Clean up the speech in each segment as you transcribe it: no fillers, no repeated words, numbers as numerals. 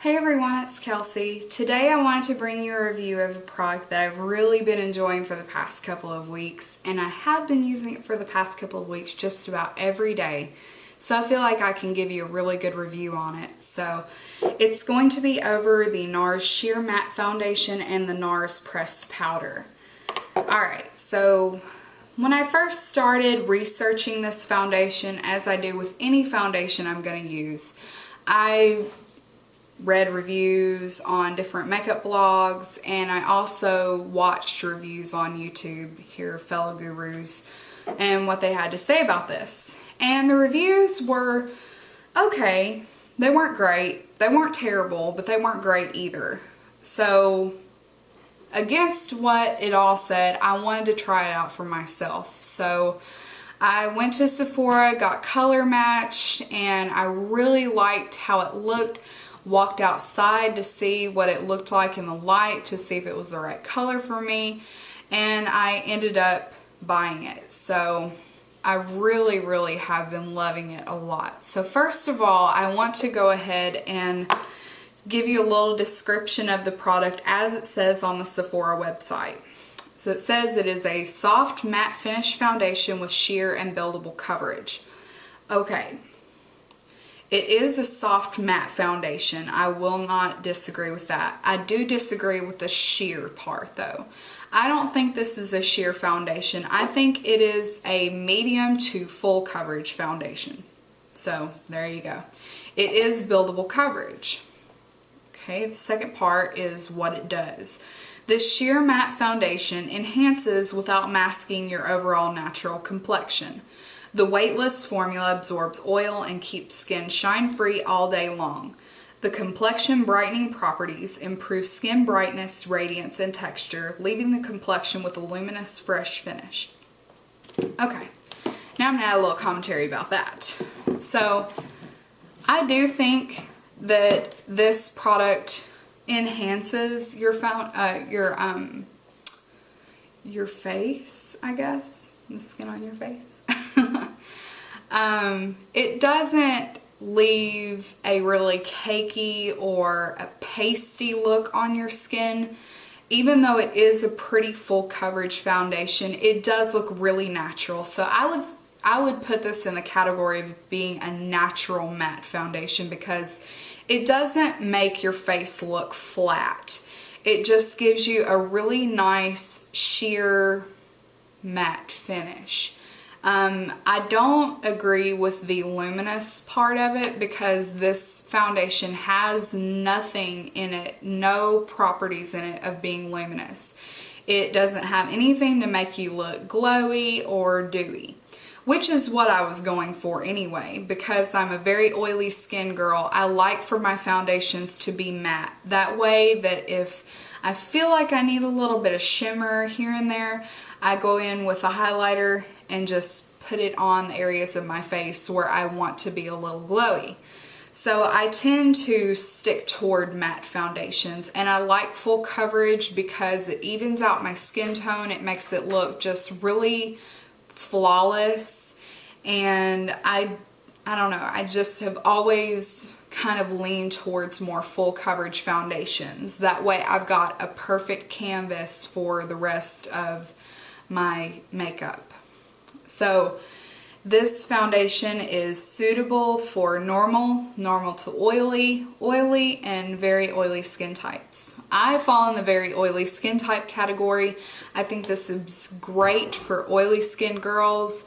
Hey everyone, it's Kelsey. Today I wanted to bring you a review of a product that I've really been enjoying for the past couple of weeks, and I have been using it for the past couple of weeks just about every day. So I feel like I can give you a really good review on it. So it's going to be over the NARS Sheer Matte Foundation and the NARS Pressed Powder. Alright, so when I first started researching this foundation, as I do with any foundation I'm going to use, I read reviews on different makeup blogs, and I also watched reviews on YouTube, hear fellow gurus and what they had to say about this. And the reviews were okay. They weren't great, they weren't terrible, but they weren't great either. So against what it all said, I wanted to try it out for myself. So I went to Sephora, got color matched, and I really liked how it looked. Walked outside to see what it looked like in the light, to see if it was the right color for me, and I ended up buying it. So I really have been loving it a lot. So first of all, I want to go ahead and give you a little description of the product as it says on the Sephora website. So it says it is a soft matte finish foundation with sheer and buildable coverage. Okay. It is a soft matte foundation. I will not disagree with that. I do disagree with the sheer part though. I don't think this is a sheer foundation. I think it is a medium to full coverage foundation. So there you go. It is buildable coverage. Okay, the second part is what it does. This sheer matte foundation enhances without masking your overall natural complexion. The weightless formula absorbs oil and keeps skin shine-free all day long. The complexion brightening properties improve skin brightness, radiance, and texture, leaving the complexion with a luminous, fresh finish. Okay, now I'm going to add a little commentary about that. So, I do think that this product enhances your face, I guess. The skin on your face. It doesn't leave a really cakey or a pasty look on your skin. Even though it is a pretty full coverage foundation, it does look really natural. So I would put this in the category of being a natural matte foundation because it doesn't make your face look flat. It just gives you a really nice sheer matte finish. I don't agree with the luminous part of it because this foundation has nothing in it, no properties in it of being luminous. It doesn't have anything to make you look glowy or dewy, which is what I was going for anyway. Because I'm a very oily skin girl, I like for my foundations to be matte. That way that if I feel like I need a little bit of shimmer here and there, I go in with a highlighter and just put it on the areas of my face where I want to be a little glowy. So I tend to stick toward matte foundations, and I like full coverage because it evens out my skin tone. It makes it look just really flawless, and I don't know, I just have always kind of lean towards more full coverage foundations. That way I've got a perfect canvas for the rest of my makeup. So this foundation is suitable for normal to oily, and very oily skin types. I fall in the very oily skin type category. I think this is great for oily skin girls.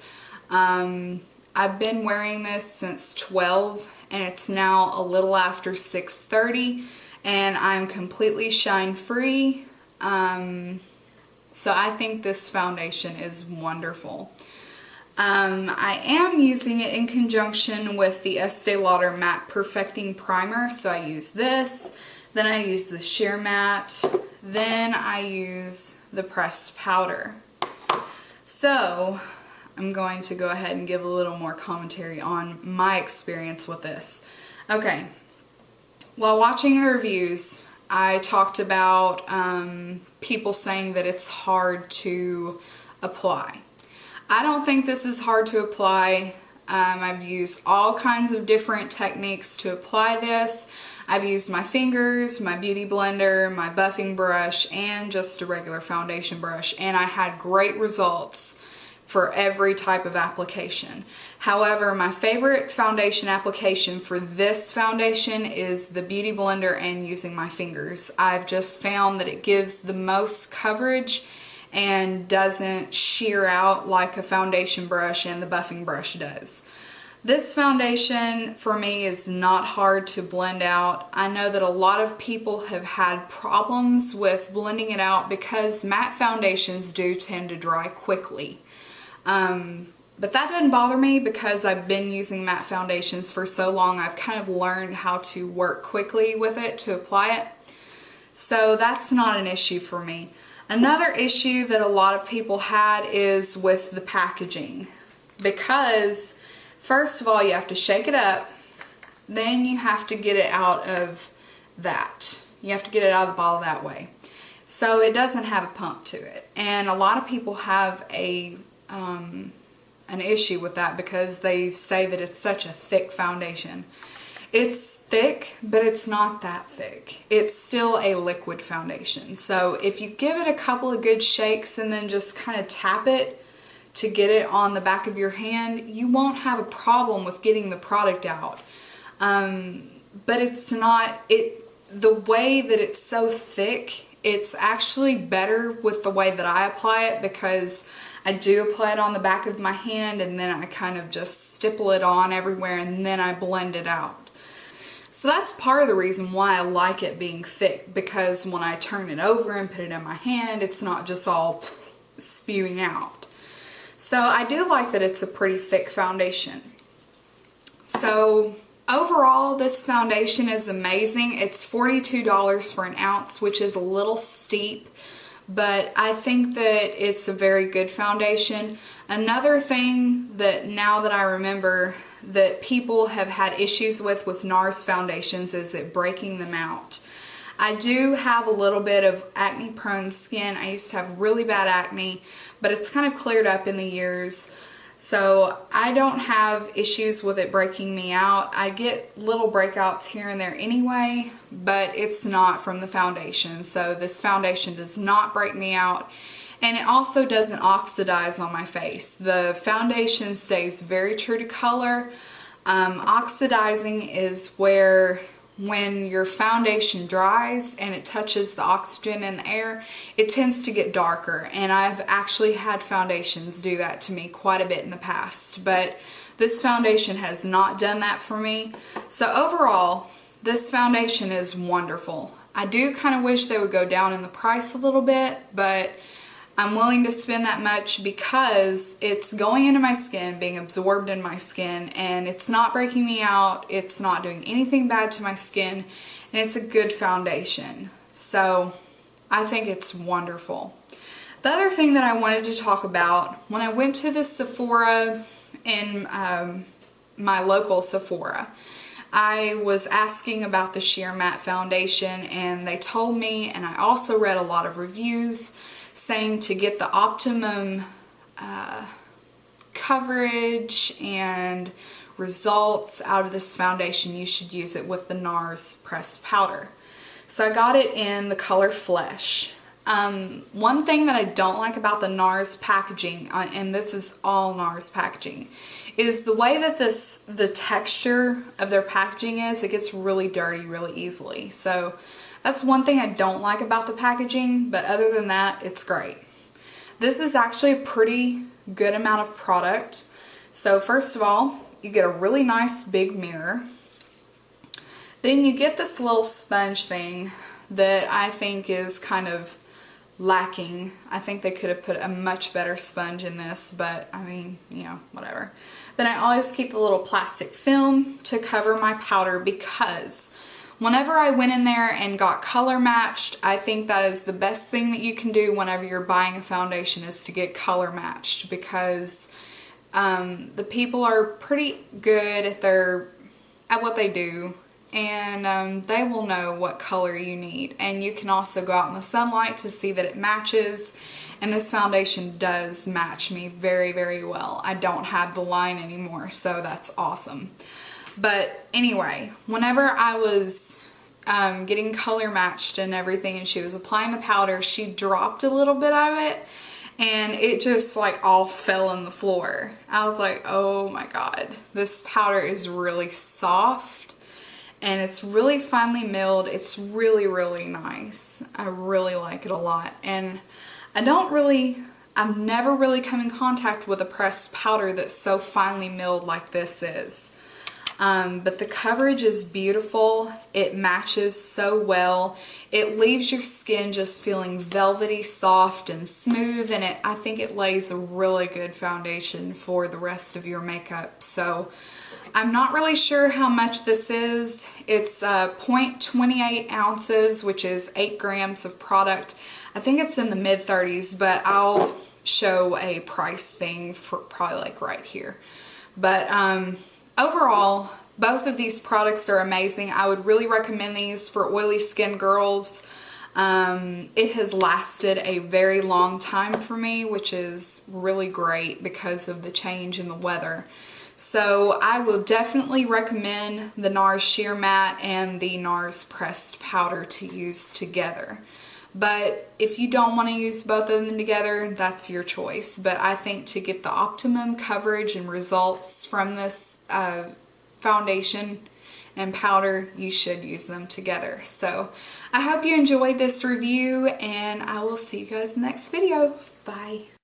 I've been wearing this since 12 and it's now a little after 6:30 and I'm completely shine free. So I think this foundation is wonderful. I am using it in conjunction with the Estee Lauder Matte Perfecting Primer. So I use this, then I use the Sheer Matte, then I use the Pressed Powder. So I'm going to go ahead and give a little more commentary on my experience with this. Okay, while watching the reviews, I talked about people saying that it's hard to apply. I don't think this is hard to apply. I've used all kinds of different techniques to apply this. I've used my fingers, my beauty blender, my buffing brush, and just a regular foundation brush, and I had great results for every type of application. However, my favorite foundation application for this foundation is the beauty blender and using my fingers. I've just found that it gives the most coverage and doesn't shear out like a foundation brush and the buffing brush does. This foundation for me is not hard to blend out. I know that a lot of people have had problems with blending it out because matte foundations do tend to dry quickly. But that doesn't bother me because I've been using matte foundations for so long. I've kind of learned how to work quickly with it to apply it. So that's not an issue for me. Another issue that a lot of people had is with the packaging. Because first of all, you have to shake it up, then you have to get it out of that. You have to get it out of the bottle that way. So it doesn't have a pump to it. And a lot of people have an issue with that because they say that it's such a thick foundation. It's thick, but it's not that thick. It's still a liquid foundation. So if you give it a couple of good shakes and then just kind of tap it to get it on the back of your hand, you won't have a problem with getting the product out. But it's not, the way that it's so thick, it's actually better with the way that I apply it because I do apply it on the back of my hand and then I kind of just stipple it on everywhere and then I blend it out. So that's part of the reason why I like it being thick, because when I turn it over and put it in my hand, it's not just all spewing out. So I do like that it's a pretty thick foundation. So overall, this foundation is amazing. It's $42 for an ounce, which is a little steep, but I think that it's a very good foundation. Another thing that now that I remember that people have had issues with NARS foundations is it breaking them out. I do have a little bit of acne prone skin. I used to have really bad acne, but it's kind of cleared up in the years. So I don't have issues with it breaking me out. I get little breakouts here and there anyway, but it's not from the foundation. So this foundation does not break me out, and it also doesn't oxidize on my face. The foundation stays very true to color. Oxidizing is where when your foundation dries and it touches the oxygen in the air, it tends to get darker, and I've actually had foundations do that to me quite a bit in the past, but this foundation has not done that for me. So overall, this foundation is wonderful. I do kind of wish they would go down in the price a little bit, but I'm willing to spend that much because it's going into my skin, being absorbed in my skin, and it's not breaking me out, it's not doing anything bad to my skin, and it's a good foundation. So I think it's wonderful. The other thing that I wanted to talk about, when I went to the Sephora in my local Sephora, I was asking about the Sheer Matte Foundation, and they told me, and I also read a lot of reviews saying to get the optimum coverage and results out of this foundation, you should use it with the NARS Pressed Powder. So I got it in the color Flesh. One thing that I don't like about the NARS packaging, and this is all NARS packaging, is the way that the texture of their packaging is. It gets really dirty really easily. So that's one thing I don't like about the packaging, but other than that, it's great. This is actually a pretty good amount of product. So first of all, you get a really nice big mirror. Then you get this little sponge thing that I think is kind of lacking. I think they could have put a much better sponge in this, but I mean, you know, whatever. Then I always keep a little plastic film to cover my powder because whenever I went in there and got color matched, I think that is the best thing that you can do whenever you're buying a foundation, is to get color matched, because the people are pretty good at what they do, and they will know what color you need. And you can also go out in the sunlight to see that it matches, and this foundation does match me very, very well. I don't have the line anymore, so that's awesome. But anyway, whenever I was getting color matched and everything, and she was applying the powder, she dropped a little bit of it and it just like all fell on the floor. I was like, oh my god, this powder is really soft and it's really finely milled. It's really, really nice. I really like it a lot. And I've never really come in contact with a pressed powder that's so finely milled like this is. But the coverage is beautiful. It matches so well. It leaves your skin just feeling velvety, soft, and smooth, and I think it lays a really good foundation for the rest of your makeup. So I'm not really sure how much this is. It's 0.28 ounces, which is 8 grams of product. I think it's in the mid-30s, but I'll show a price thing for probably like right here. But overall, both of these products are amazing. I would really recommend these for oily skin girls. It has lasted a very long time for me, which is really great because of the change in the weather. So I will definitely recommend the NARS Sheer Matte and the NARS Pressed Powder to use together. But if you don't want to use both of them together, that's your choice. But I think to get the optimum coverage and results from this foundation and powder, you should use them together. So I hope you enjoyed this review, and I will see you guys in the next video. Bye.